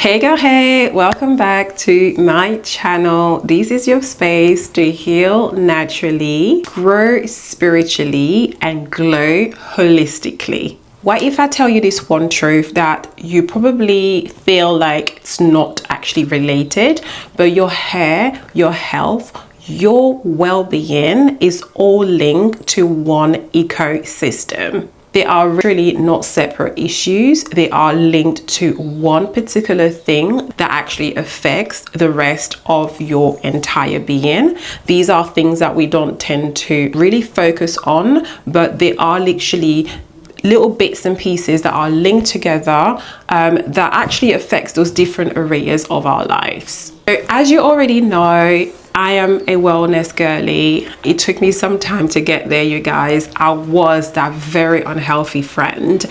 Hey girl, hey, welcome back to my channel. This is your space to heal naturally, grow spiritually, and glow holistically. What if I tell you this one truth that you probably feel like it's not actually related, but your hair, your health, your well-being is all linked to one ecosystem? They are really not separate issues. They are linked to one particular thing that actually affects the rest of your entire being. These are things that we don't tend to really focus on, but they are literally little bits and pieces that are linked together that actually affects those different areas of our lives. So as you already know, I am a wellness girly. It took me some time to get there, you guys. I was that very unhealthy friend.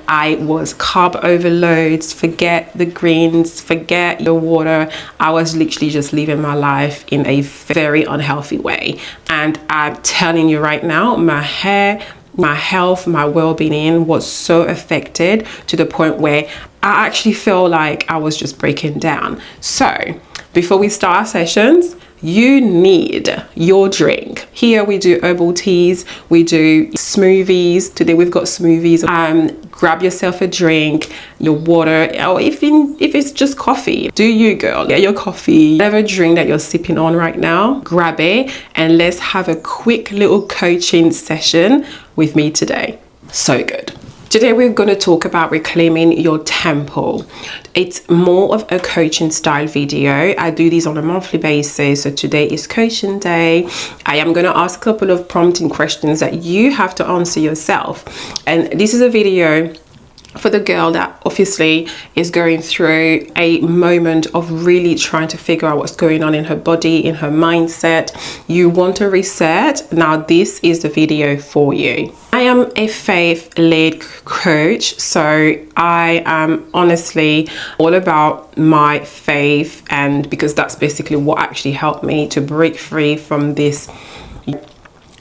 I was carb overloads, forget the greens, forget the water. I was literally just living my life in a very unhealthy way. And I'm telling you right now, my hair, my health, my well-being was so affected to the point where I actually feel like I was just breaking down. So before we start our sessions, you need your drink. Here we do herbal teas, we do smoothies. Today we've got smoothies. Grab yourself a drink, your water, or if it's just coffee, do you girl, get your coffee, whatever drink that you're sipping on right now, grab it and let's have a quick little coaching session with me today. So good. Today we're going to talk about reclaiming your temple. It's more of a coaching style video. I do these on a monthly basis. So today is coaching day. I am going to ask a couple of prompting questions that you have to answer yourself. And this is a video for the girl that obviously is going through a moment of really trying to figure out what's going on in her body, in her mindset. You want to reset. Now this is the video for you. I am a faith-led coach, so I am honestly all about my faith, and because that's basically what actually helped me to break free from this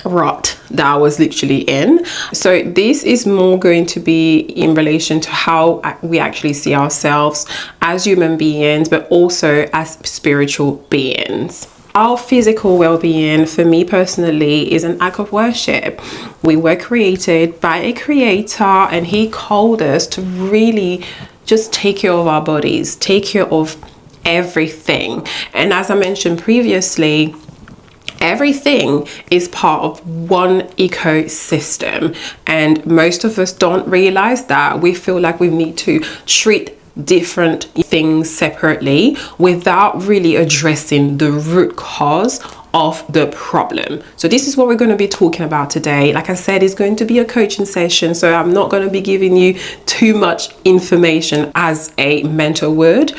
rut that I was literally in. So this is more going to be in relation to how we actually see ourselves as human beings, but also as spiritual beings. Our physical well-being, for me personally, is an act of worship. We were created by a creator, and he called us to really just take care of our bodies, take care of everything. And as I mentioned previously, everything is part of one ecosystem, and most of us don't realize that. We feel like we need to treat different things separately without really addressing the root cause of the problem. So this is what we're going to be talking about today. Like I said, it's going to be a coaching session, so I'm not going to be giving you too much information as a mentor would.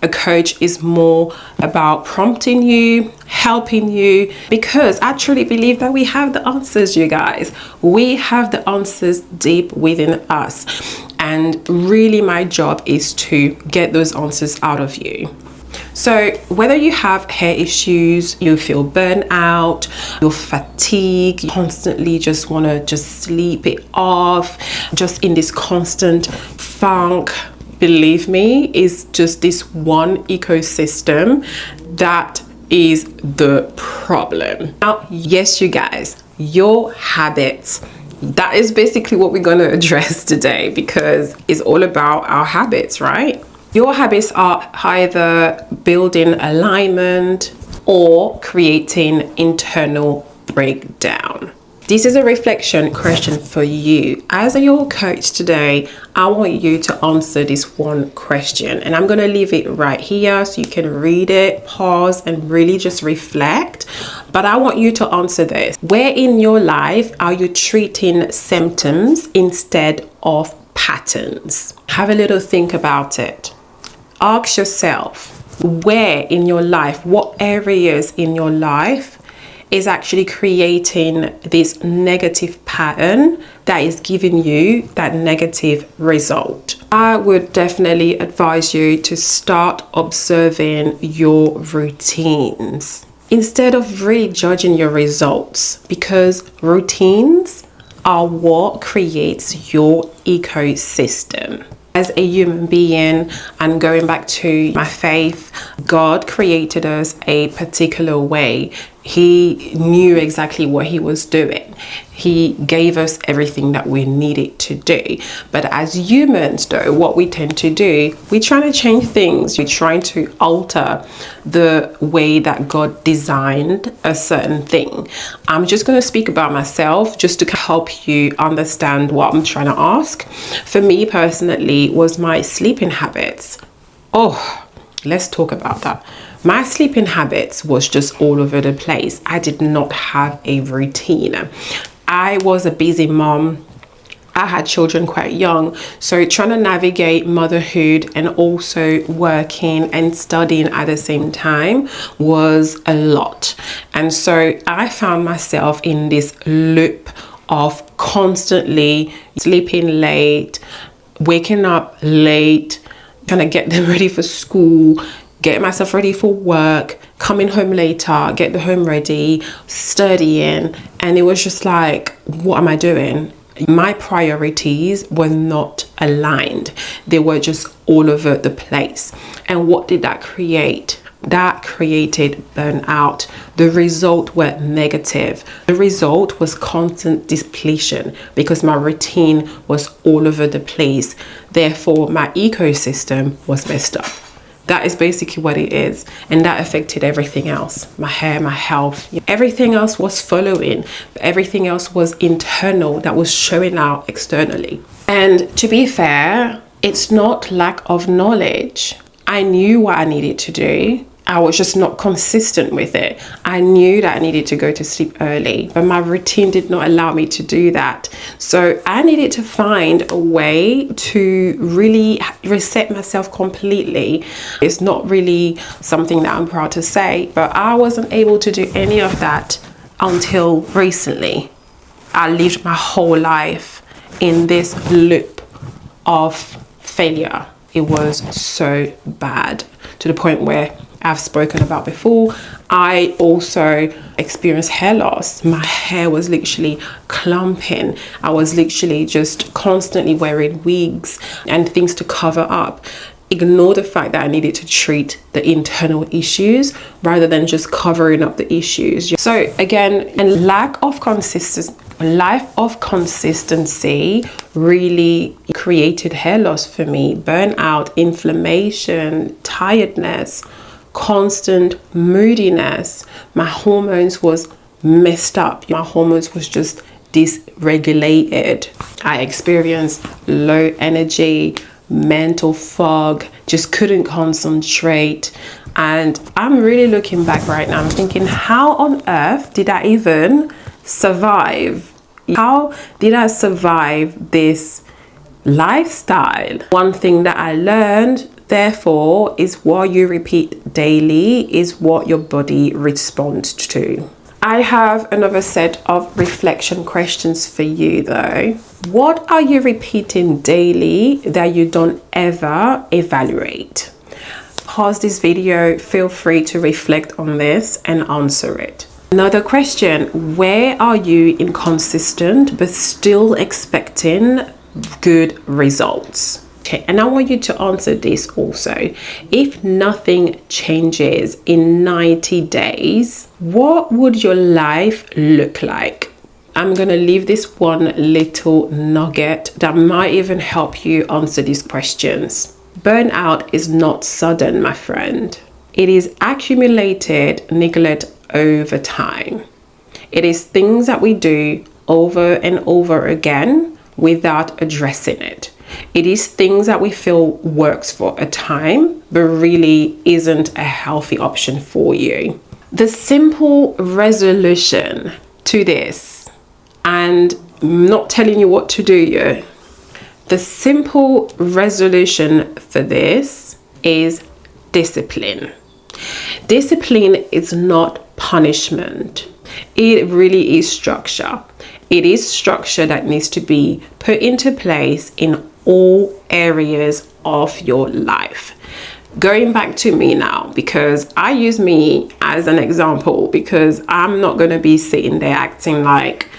A coach is more about prompting you, helping you, because I truly believe that we have the answers, you guys. We have the answers deep within us. And really my job is to get those answers out of you. So whether you have hair issues, you feel burnt out, you're fatigued, you constantly just want to just sleep it off, just in this constant funk, believe me, is just this one ecosystem that is the problem. Now, yes, you guys, your habits, that is basically what we're going to address today, because it's all about our habits, right? Your habits are either building alignment or creating internal breakdown. This is a reflection question for you. As your coach today, I want you to answer this one question, and I'm going to leave it right here so you can read it, pause, and really just reflect. But I want you to answer this. Where in your life are you treating symptoms instead of patterns? Have a little think about it. Ask yourself, where in your life, what areas in your life is actually creating this negative pattern that is giving you that negative result? I would definitely advise you to start observing your routines instead of really judging your results, because routines are what creates your ecosystem. As a human being, and going back to my faith, God created us a particular way. He knew exactly what he was doing. He gave us everything that we needed to do. But as humans, though, what we tend to do, we're trying to change things. We're trying to alter the way that God designed a certain thing. I'm just going to speak about myself just to help you understand what I'm trying to ask. For me personally, was my sleeping habits. Oh, let's talk about that. My sleeping habits was just all over the place. I did not have a routine. I was a busy mom. I had children quite young, so trying to navigate motherhood and also working and studying at the same time was a lot. And so I found myself in this loop of constantly sleeping late, waking up late, trying to get them ready for school, getting myself ready for work, coming home later, get the home ready, studying. And it was just like, what am I doing? My priorities were not aligned. They were just all over the place. And what did that create? That created burnout. The result were negative. The result was constant depletion because my routine was all over the place. Therefore, my ecosystem was messed up. That is basically what it is. And that affected everything else. My hair, my health, everything else was following. But everything else was internal, that was showing out externally. And to be fair, it's not lack of knowledge. I knew what I needed to do. I was just not consistent with it. I knew that I needed to go to sleep early, but my routine did not allow me to do that. So I needed to find a way to really reset myself completely. It's not really something that I'm proud to say, but I wasn't able to do any of that until recently. I lived my whole life in this loop of failure. It was so bad to the point where I've spoken about before. I also experienced hair loss. My hair was literally clumping. I was literally just constantly wearing wigs and things to cover up. Ignore the fact that I needed to treat the internal issues rather than just covering up the issues. So again, and lack of consistency really created hair loss for me. Burnout, inflammation, tiredness, constant moodiness. My hormones was messed up. My hormones was just dysregulated. I experienced low energy, mental fog, just couldn't concentrate. And I'm really looking back right now. I'm thinking, how on earth did I even survive? How did I survive this lifestyle? One thing that I learned, therefore, is what you repeat daily is what your body responds to. I have another set of reflection questions for you though. What are you repeating daily that you don't ever evaluate? Pause this video, feel free to reflect on this and answer it. Another question, where are you inconsistent but still expecting good results? Okay, and I want you to answer this also. If nothing changes in 90 days, what would your life look like? I'm going to leave this one little nugget that might even help you answer these questions. Burnout is not sudden, my friend. It is accumulated neglect over time. It is things that we do over and over again without addressing it. It is things that we feel works for a time, but really isn't a healthy option for you. The simple resolution to this, and I'm not telling you what to do yet, the simple resolution for this is discipline. Discipline is not punishment. It really is structure. It is structure that needs to be put into place in all areas of your life. Going back to me now, because I use me as an example, because I'm not going to be sitting there acting like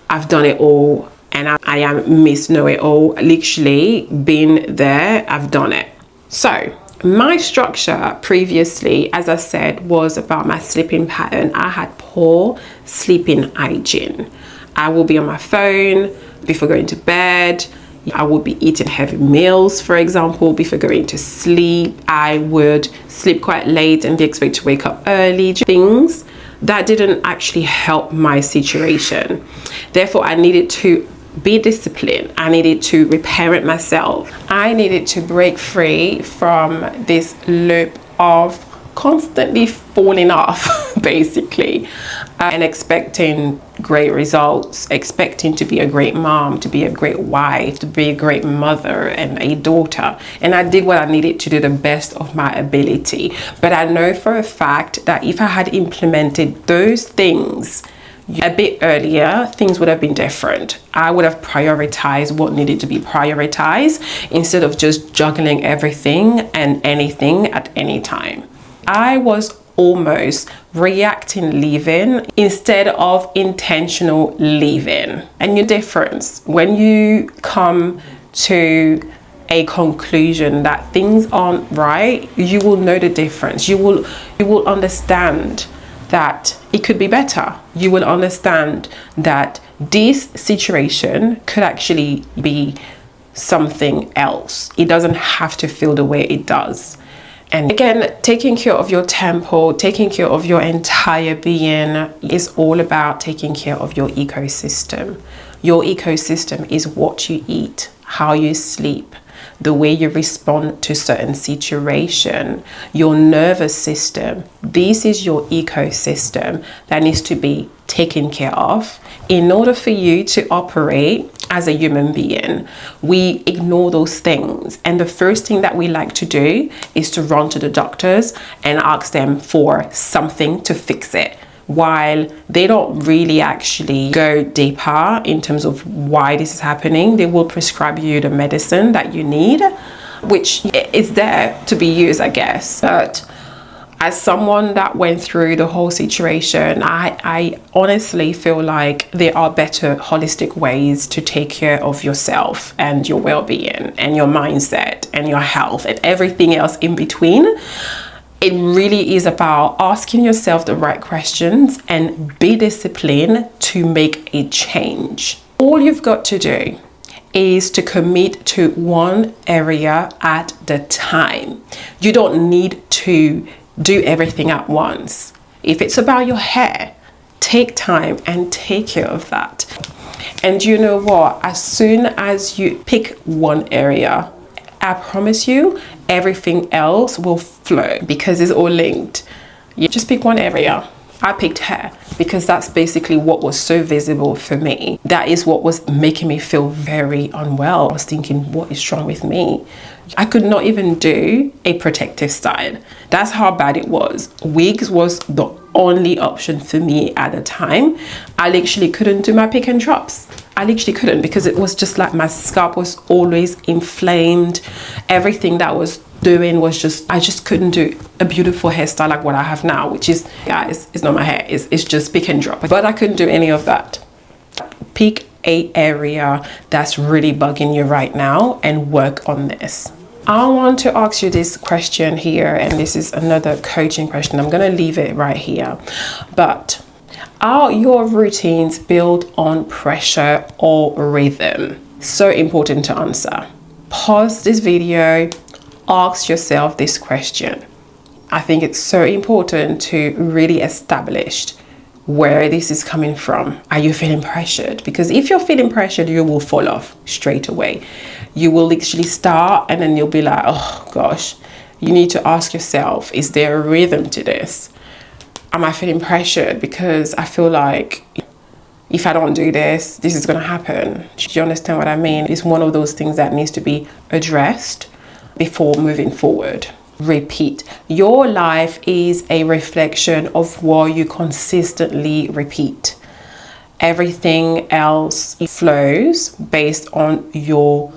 I've done it all and I am Miss Know-it-all. Literally been there, I've done it. So my structure previously, as I said, was about my sleeping pattern. I had poor sleeping hygiene. I will be on my phone before going to bed. I would be eating heavy meals, for example, before going to sleep. I would sleep quite late and be expected to wake up early. Things that didn't actually help my situation. Therefore, I needed to be disciplined. I needed to reparent myself. I needed to break free from this loop of constantly falling off, basically, and expecting great results, expecting to be a great mom, to be a great wife, to be a great mother and a daughter. And I did what I needed to do the best of my ability. But I know for a fact that if I had implemented those things a bit earlier, things would have been different. I would have prioritized what needed to be prioritized instead of just juggling everything and anything at any time. I was almost reacting leaving instead of intentional leaving. And your difference when you come to a conclusion that things aren't right, you will know the difference. You will understand that it could be better. You will understand that this situation could actually be something else. It doesn't have to feel the way it does. And again, taking care of your temple, taking care of your entire being is all about taking care of your ecosystem. Your ecosystem is what you eat, how you sleep, the way you respond to certain situation, your nervous system. This is your ecosystem that needs to be taken care of in order for you to operate as a human being. We ignore those things, and the first thing that we like to do is to run to the doctors and ask them for something to fix it, while they don't really actually go deeper in terms of why this is happening. They will prescribe you the medicine that you need, which is there to be used, I guess. But as someone that went through the whole situation, I honestly feel like there are better holistic ways to take care of yourself and your well-being and your mindset and your health and everything else in between. It really is about asking yourself the right questions and be disciplined to make a change. All you've got to do is to commit to one area at the time. You don't need to do everything at once. If it's about your hair, take time and take care of that. And you know what? As soon as you pick one area, I promise you, everything else will flow because it's all linked. You just pick one area. I picked hair because that's basically what was so visible for me. That is what was making me feel very unwell. I was thinking, what is wrong with me? I could not even do a protective style. That's how bad it was. Wigs was the only option for me at the time. I literally couldn't do my pick and drops. I literally couldn't, because it was just like my scalp was always inflamed. Everything that I was doing was just, I just couldn't do a beautiful hairstyle like what I have now, which is, guys, it's not my hair, it's just pick and drop. But I couldn't do any of that. Pick a area that's really bugging you right now and work on this. I want to ask you this question here, and this is another coaching question. I'm going to leave it right here. But are your routines built on pressure or rhythm? So important to answer. Pause this video, ask yourself this question. I think it's so important to really establish where this is coming from. Are you feeling pressured? Because if you're feeling pressured, you will fall off straight away. You will literally start and then you'll be like, oh gosh. You need to ask yourself, is there a rhythm to this? Am I feeling pressured because I feel like if I don't do this, this is going to happen? Do you understand what I mean? It's one of those things that needs to be addressed before moving forward. Repeat. Your life is a reflection of what you consistently repeat. Everything else flows based on your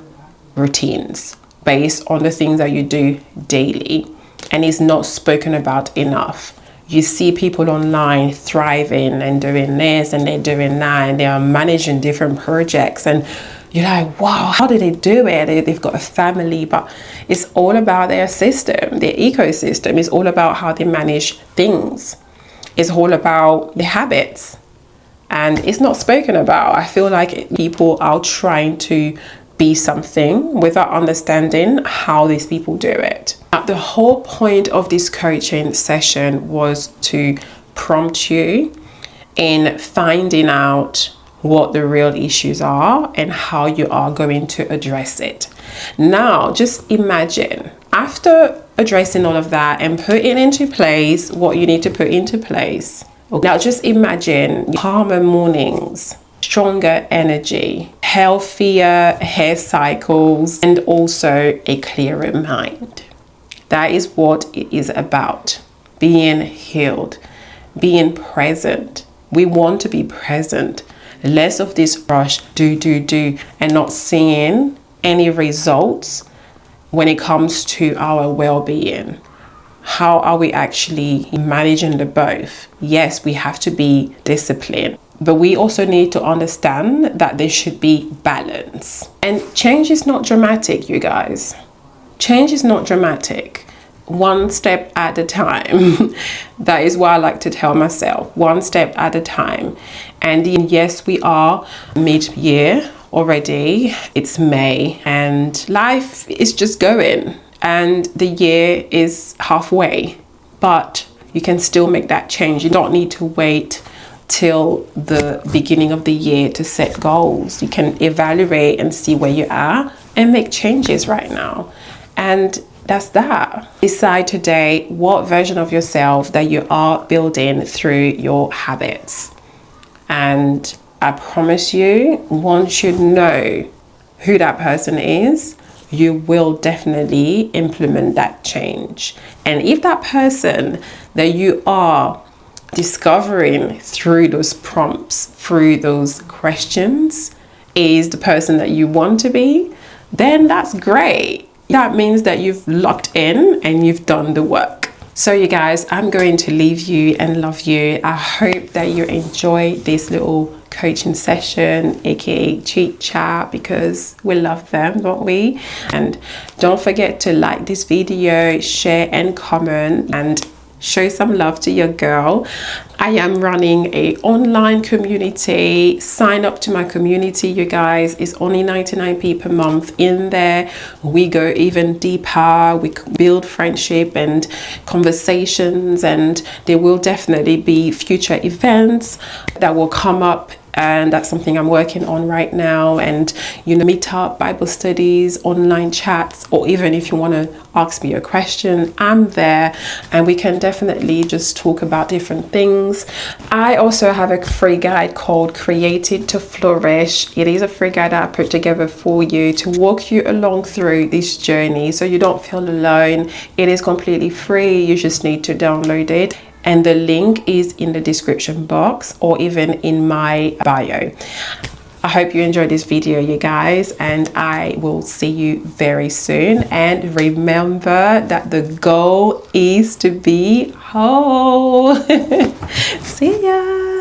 routines, based on the things that you do daily, and is not spoken about enough. You see people online thriving and doing this and they're doing that, and they are managing different projects, and You're like, wow, how did they do it? They've got a family, but it's all about their system, their ecosystem. It's all about how they manage things. It's all about the habits, and it's not spoken about. I feel like people are trying to be something without understanding how these people do it. Now, the whole point of this coaching session was to prompt you in finding out what the real issues are and how you are going to address it. Now, just imagine after addressing all of that and putting into place what you need to put into place. Now, just imagine calmer mornings, stronger energy, healthier hair cycles, and also a clearer mind. That is what it is about. Being healed, being present. We want to be present. Less of this rush, do, and not seeing any results when it comes to our well-being. How are we actually managing the both? Yes, we have to be disciplined, but we also need to understand that there should be balance. And change is not dramatic, you guys. Change is not dramatic. One step at a time. That is what I like to tell myself. One step at a time. And yes, we are mid-year already. It's May and life is just going, and the year is halfway, but you can still make that change. You don't need to wait till the beginning of the year to set goals. You can evaluate and see where you are and make changes right now. And that's that. Decide today what version of yourself that you are building through your habits. And I promise you, once you know who that person is, you will definitely implement that change. And if that person that you are discovering through those prompts, through those questions, is the person that you want to be, then that's great. That means that you've locked in and you've done the work. So you guys, I'm going to leave you and love you. I hope that you enjoy this little coaching session, aka chit chat, because we love them, don't we? And don't forget to like this video, share and comment, and show some love to your girl. I am running a online community. Sign up to my community, you guys. It's only 99p per month. In there we go even deeper. We build friendship and conversations, and there will definitely be future events that will come up, and that's something I'm working on right now. And meet up, Bible studies, online chats, or even if you want to ask me a question, I'm there, and we can definitely just talk about different things. I also have a free guide called Created to Flourish. It is a free guide that I put together for you to walk you along through this journey so you don't feel alone. It is completely free. You just need to download it, and the link is in the description box or even in my bio. I hope you enjoyed this video, you guys, and I will see you very soon. And remember that the goal is to be whole. See ya.